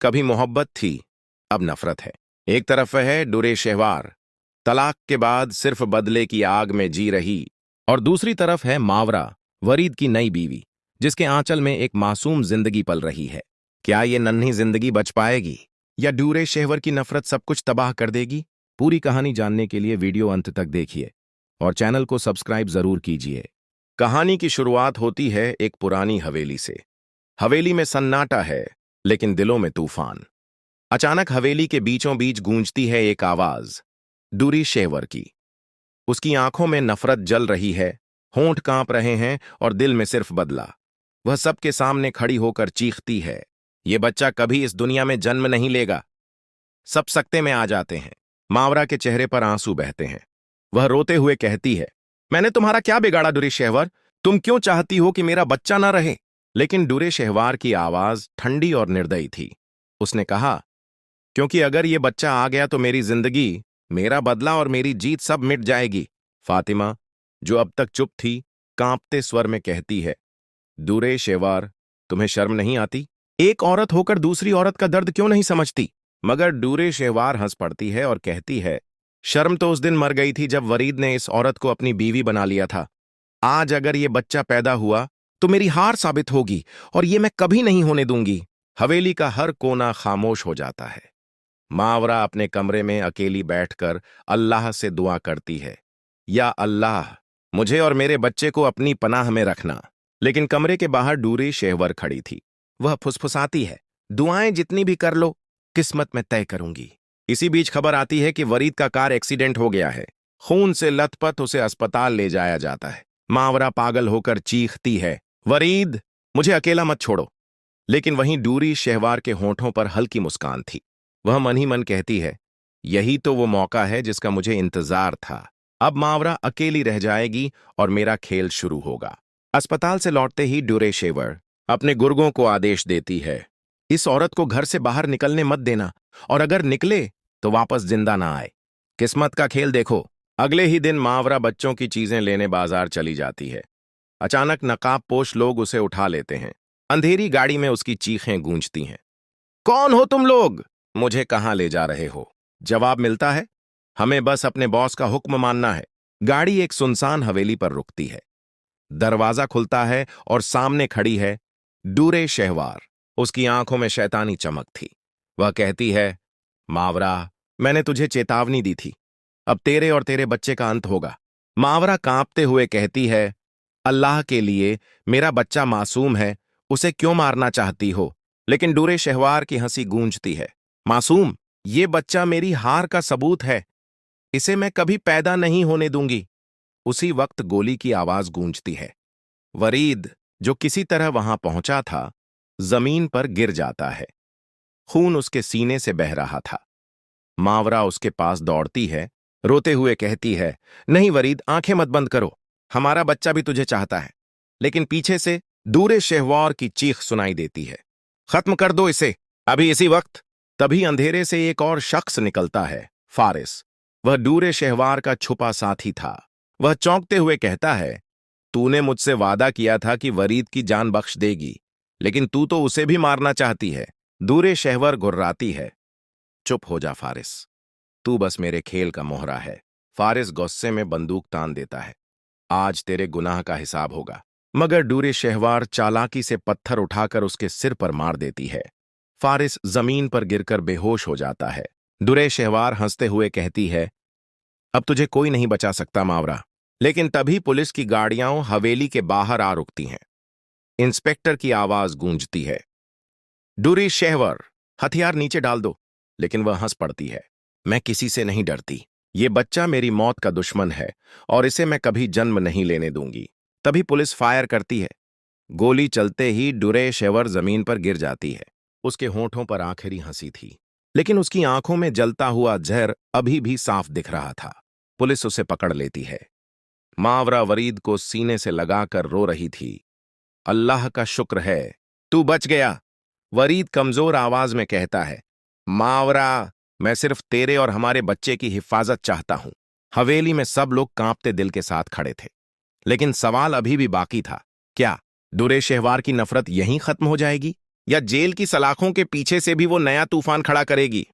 कभी मोहब्बत थी, अब नफरत है। एक तरफ है डुरे शहवार, तलाक के बाद सिर्फ बदले की आग में जी रही, और दूसरी तरफ है मावरा, वरीद की नई बीवी, जिसके आंचल में एक मासूम जिंदगी पल रही है। क्या ये नन्ही जिंदगी बच पाएगी, या डूरे शहवर की नफरत सब कुछ तबाह कर देगी? पूरी कहानी जानने के लिए वीडियो अंत तक देखिए और चैनल को सब्सक्राइब जरूर कीजिए। कहानी की शुरुआत होती है एक पुरानी हवेली से। हवेली में सन्नाटा है, लेकिन दिलों में तूफान। अचानक हवेली के बीचों बीच गूंजती है एक आवाज, डूरी शेवर की। उसकी आंखों में नफरत जल रही है, होंठ कांप रहे हैं और दिल में सिर्फ बदला। वह सबके सामने खड़ी होकर चीखती है, ये बच्चा कभी इस दुनिया में जन्म नहीं लेगा। सब सकते में आ जाते हैं। मावरा के चेहरे पर आंसू बहते हैं। वह रोते हुए कहती है, मैंने तुम्हारा क्या बिगाड़ा डुरे शहवर? तुम क्यों चाहती हो कि मेरा बच्चा ना रहे? लेकिन डुरे शहवार की आवाज ठंडी और निर्दयी थी। उसने कहा, क्योंकि अगर ये बच्चा आ गया तो मेरी जिंदगी, मेरा बदला और मेरी जीत सब मिट जाएगी। फातिमा, जो अब तक चुप थी, कांपते स्वर में कहती है, डुरे शहवार, तुम्हें शर्म नहीं आती? एक औरत होकर दूसरी औरत का दर्द क्यों नहीं समझती? मगर डूरे शहवार हंस पड़ती है और कहती है, शर्म तो उस दिन मर गई थी जब वरीद ने इस औरत को अपनी बीवी बना लिया था। आज अगर ये बच्चा पैदा हुआ तो मेरी हार साबित होगी, और ये मैं कभी नहीं होने दूंगी। हवेली का हर कोना खामोश हो जाता है। मावरा अपने कमरे में अकेली बैठकर अल्लाह से दुआ करती है, या अल्लाह, मुझे और मेरे बच्चे को अपनी पनाह में रखना। लेकिन कमरे के बाहर डूरी शेहवर खड़ी थी। वह फुसफुसाती है, दुआएं जितनी भी कर लो, किस्मत में तय करूंगी। इसी बीच खबर आती है कि वरीद का कार एक्सीडेंट हो गया है। खून से लथपथ उसे अस्पताल ले जाया जाता है। मावरा पागल होकर चीखती है, वरीद, मुझे अकेला मत छोड़ो। लेकिन वहीं डूरी शहवार के होंठों पर हल्की मुस्कान थी। वह मन ही मन कहती है, यही तो वो मौका है जिसका मुझे इंतजार था। अब मावरा अकेली रह जाएगी और मेरा खेल शुरू होगा। अस्पताल से लौटते ही डूरे शेवर अपने गुर्गों को आदेश देती है, इस औरत को घर से बाहर निकलने मत देना, और अगर निकले तो वापस जिंदा ना आए। किस्मत का खेल देखो। अगले ही दिन मावरा बच्चों की चीजें लेने बाजार चली जाती है। अचानक नकाबपोश लोग उसे उठा लेते हैं। अंधेरी गाड़ी में उसकी चीखें गूंजती हैं, कौन हो तुम लोग? मुझे कहां ले जा रहे हो? जवाब मिलता है, हमें बस अपने बॉस का हुक्म मानना है। गाड़ी एक सुनसान हवेली पर रुकती है। दरवाजा खुलता है और सामने खड़ी है डूरे शहवार। उसकी आंखों में शैतानी चमक थी। वह कहती है, मावरा, मैंने तुझे चेतावनी दी थी, अब तेरे और तेरे बच्चे का अंत होगा। मावरा कांपते हुए कहती है, अल्लाह के लिए, मेरा बच्चा मासूम है, उसे क्यों मारना चाहती हो? लेकिन डूरे शहवार की हंसी गूंजती है, मासूम, ये बच्चा मेरी हार का सबूत है, इसे मैं कभी पैदा नहीं होने दूंगी। उसी वक्त गोली की आवाज गूंजती है। वरीद, जो किसी तरह वहां पहुंचा था, जमीन पर गिर जाता है। खून उसके सीने से बह रहा था। मावरा उसके पास दौड़ती है, रोते हुए कहती है, नहीं वरीद, आंखें मत बंद करो, हमारा बच्चा भी तुझे चाहता है। लेकिन पीछे से डूरे शहवार की चीख सुनाई देती है, खत्म कर दो इसे अभी इसी वक्त। तभी अंधेरे से एक और शख्स निकलता है, फारिस। वह डूरे शहवार का छुपा साथी था। वह चौंकते हुए कहता है, तूने मुझसे वादा किया था कि वरीद की जान बख्श देगी, लेकिन तू तो उसे भी मारना चाहती है। डूरे शहवर गुर्राती है, चुप हो जा फारिस, तू बस मेरे खेल का मोहरा है। फारिस गुस्से में बंदूक तान देता है, आज तेरे गुनाह का हिसाब होगा। मगर डूरे शहवार चालाकी से पत्थर उठाकर उसके सिर पर मार देती है। फारिस जमीन पर गिरकर बेहोश हो जाता है। डूरे शहवार हंसते हुए कहती है, अब तुझे कोई नहीं बचा सकता मावरा। लेकिन तभी पुलिस की गाड़ियां हवेली के बाहर आ रुकती हैं। इंस्पेक्टर की आवाज गूंजती है, डूरी शहवर, हथियार नीचे डाल दो। लेकिन वह हंस पड़ती है, मैं किसी से नहीं डरती। ये बच्चा मेरी मौत का दुश्मन है और इसे मैं कभी जन्म नहीं लेने दूंगी। तभी पुलिस फायर करती है। गोली चलते ही डूरे शहवर जमीन पर गिर जाती है। उसके होंठों पर आखिरी हंसी थी, लेकिन उसकी आंखों में जलता हुआ जहर अभी भी साफ दिख रहा था। पुलिस उसे पकड़ लेती है। मावरा वरीद को सीने से लगाकर रो रही थी, अल्लाह का शुक्र है, तू बच गया। वरीद कमजोर आवाज में कहता है, मावरा, मैं सिर्फ तेरे और हमारे बच्चे की हिफाजत चाहता हूं। हवेली में सब लोग कांपते दिल के साथ खड़े थे। लेकिन सवाल अभी भी बाकी था, क्या डूरे शहवार की नफरत यहीं खत्म हो जाएगी, या जेल की सलाखों के पीछे से भी वो नया तूफान खड़ा करेगी।